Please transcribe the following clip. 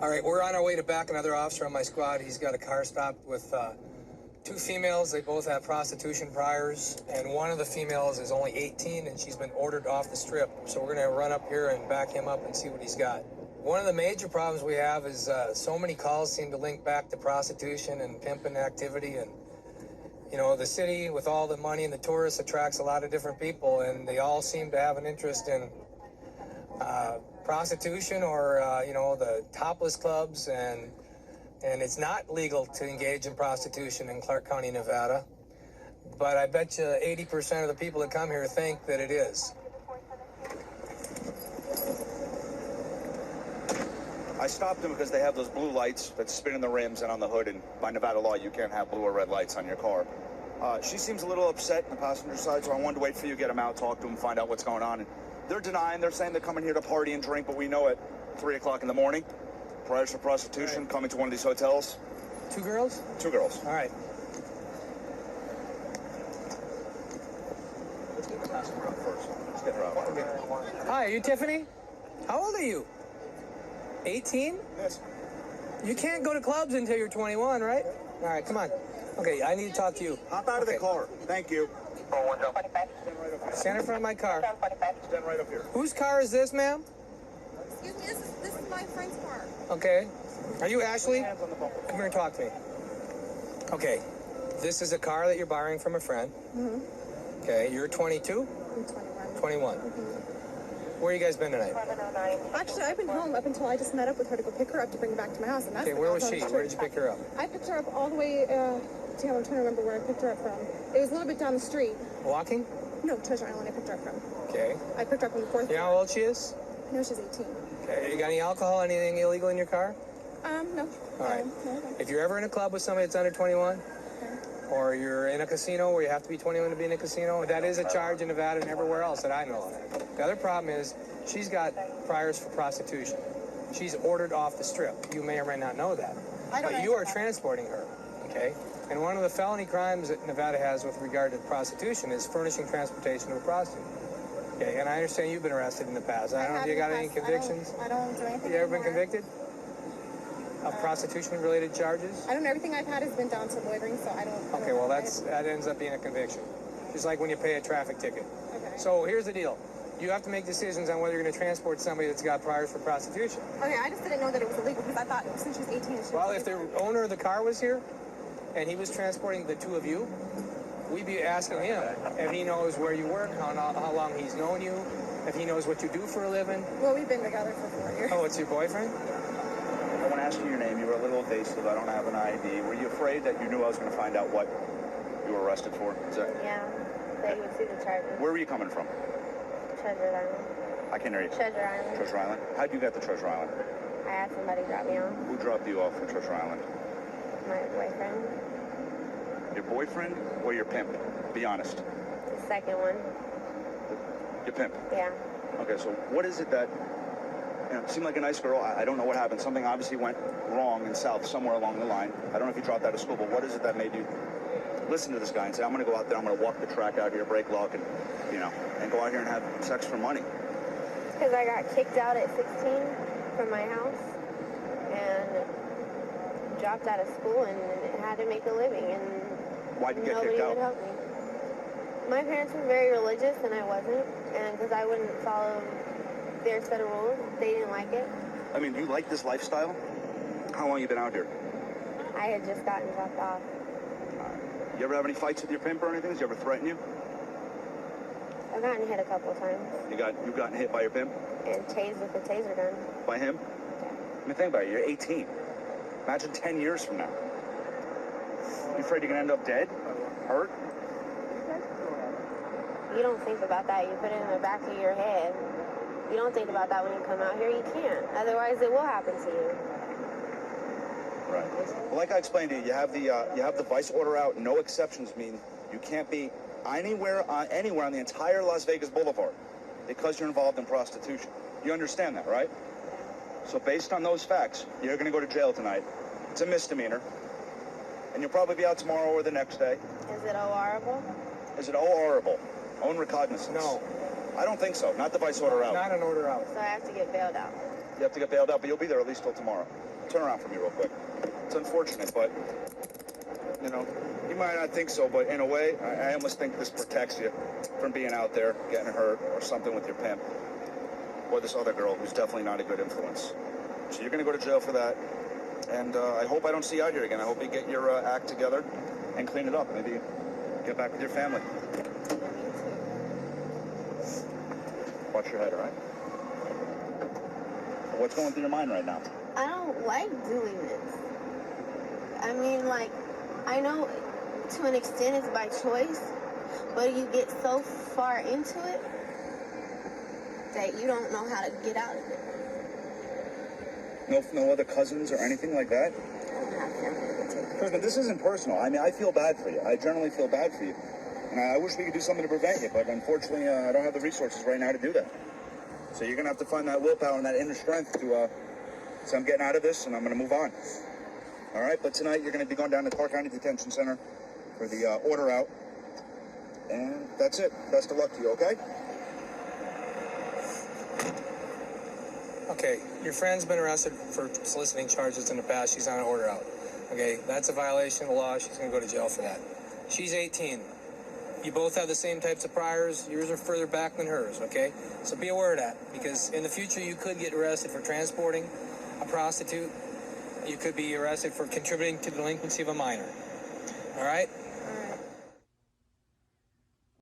All right, we're on our way to back another officer on my squad. He's got a car stopped with two females. They both have prostitution priors, and one of the females is only 18, and she's been ordered off the strip. So we're going to run up here and back him up and see what he's got. One of the major problems we have is so many calls seem to link back to prostitution and pimping activity. And, you know, the city, with all the money and the tourists, attracts a lot of different people, and they all seem to have an interest in prostitution or, you know, the topless clubs. And it's not legal to engage in prostitution in Clark County, Nevada. But I bet you 80% of the people that come here think that it is. I stopped them because they have those blue lights that spin in the rims and on the hood, and by Nevada law, you can't have blue or red lights on your car. She seems a little upset on the passenger side, so I wanted to wait for you, get them out, talk to them, find out what's going on. And they're denying, they're saying they're coming here to party and drink, but we know at 3 o'clock in the morning, prior to prostitution, coming to one of these hotels. Two girls? Two girls. All right. Let's get the passenger out first. Let's get her out. Okay. Hi, are you Tiffany? How old are you? 18? Yes. You can't go to clubs until you're 21, right? All right, come on. Okay, I need to talk to you. Hop out of the car. Thank you. Stand in front of my car. Stand right up here. Whose car is this, ma'am? Excuse me, this is my friend's car. Okay. Are you Ashley? Hands on the bumper. Come here and talk to me. Okay. This is a car that you're borrowing from a friend. Mm-hmm. Okay, you're 22? I'm 21. 21. Mm-hmm. Where you guys been tonight? Actually, I've been home up until I just met up with her to go pick her up to bring her back to my house. And that's Okay, where was she? Where did you pick her up? I picked her up all the way, damn, I'm trying to remember where I picked her up from. It was a little bit down the street. Walking? No, Treasure Island I picked her up from. Okay. I picked her up on the 4th You know how old she is? No, she's 18. Okay. You got any alcohol, anything illegal in your car? No. All right. No. If you're ever in a club with somebody that's under 21, Okay. or you're in a casino where you have to be 21 to be in a casino, that is a charge in Nevada and everywhere else that I know of. The other problem is she's got priors for prostitution. She's ordered off the strip. You may or may not know that. But you are transporting her, okay? And one of the felony crimes that Nevada has with regard to prostitution is furnishing transportation to a prostitute. Okay, and I understand you've been arrested in the past. I don't know if you got any convictions. I don't do anything. You ever been anymore. convicted of prostitution-related charges? I don't know. Everything I've had has been down to loitering, so I don't. Okay, well, that ends up being a conviction. Just like when you pay a traffic ticket. Okay. So here's the deal. You have to make decisions on whether you're going to transport somebody that's got priors for prostitution. Okay, I just didn't know that it was illegal because I thought since she's 18, she Well, if the owner of the car was here and he was transporting the two of you, we'd be asking him if he knows where you work, how long he's known you, if he knows what you do for a living. Well, we've been together for 4 years. Oh, it's your boyfriend? I want to ask you your name. You were a little evasive. I don't have an ID. Were you afraid that you knew I was going to find out what you were arrested for? Yeah, that you would see the charges. Where were you coming from? Treasure Island. I can't hear you. Treasure Island. Treasure Island? How'd you get to Treasure Island? I had somebody drop me off. Who dropped you off at Treasure Island? My boyfriend. Your boyfriend or your pimp? Be honest. The second one. Your pimp? Yeah. Okay, so what is it that, you know, seemed like a nice girl. I don't know what happened. Something obviously went wrong in South somewhere along the line. I don't know if you dropped out of school, but what is it that made you listen to this guy and say, I'm going to go out there, I'm going to walk the track out here, break lock, and, you know, and go out here and have sex for money? Because I got kicked out at 16 from my house and dropped out of school and had to make a living, and Why'd you get nobody kicked would out? help me. My parents were very religious and I wasn't, and because I wouldn't follow their set of rules, they didn't like it. I mean, you like this lifestyle? How long you been out here? I had just gotten dropped off. You ever have any fights with your pimp or anything? Does he ever threaten you? I've gotten hit a couple of times You've gotten hit by your pimp? and tased with a taser gun. By him? I mean, think about it. You're 18. Imagine 10 years from now. You afraid you're going to end up dead? Hurt? You don't think about that. You put it in the back of your head. You don't think about that when you come out here. You can't. Otherwise, it will happen to you. Right. Well, like I explained to you, you have the vice order out. No exceptions mean you can't be anywhere on the entire Las Vegas Boulevard because you're involved in prostitution. You understand that, right? So based on those facts, you're going to go to jail tonight. It's a misdemeanor. And you'll probably be out tomorrow or the next day. Is it ORable? Is it ORable? Own recognizance? No. I don't think so. Not the vice order out. Not an order out. So I have to get bailed out. you have to get bailed out, but you'll be there at least till tomorrow. Turn around for me real quick. It's unfortunate, but, you know, you might not think so, but in a way, I almost think this protects you from being out there, getting hurt, or something with your pimp. Or this other girl who's definitely not a good influence. So you're going to go to jail for that. And I hope I don't see you out here again. I hope you get your act together and clean it up. Maybe get back with your family. Watch your head, all right? What's going through your mind right now? I don't like doing this. I mean, like, I know to an extent it's by choice, but you get so far into it that you don't know how to get out of it. No other cousins or anything like that? I don't have family to take. Listen, this isn't personal. I mean, I feel bad for you. I generally feel bad for you. And I wish we could do something to prevent you, but unfortunately, I don't have the resources right now to do that. So you're going to have to find that willpower and that inner strength to say, I'm getting out of this and I'm going to move on. All right? But tonight, you're going to be going down to Clark County Detention Center for the order out. And that's it. Best of luck to you, okay? Okay, your friend's been arrested for soliciting charges in the past. She's on an order out. Okay, that's a violation of the law. She's going to go to jail for that. She's 18. You both have the same types of priors. Yours are further back than hers, okay? So be aware of that, because in the future you could get arrested for transporting a prostitute. You could be arrested for contributing to the delinquency of a minor. All right?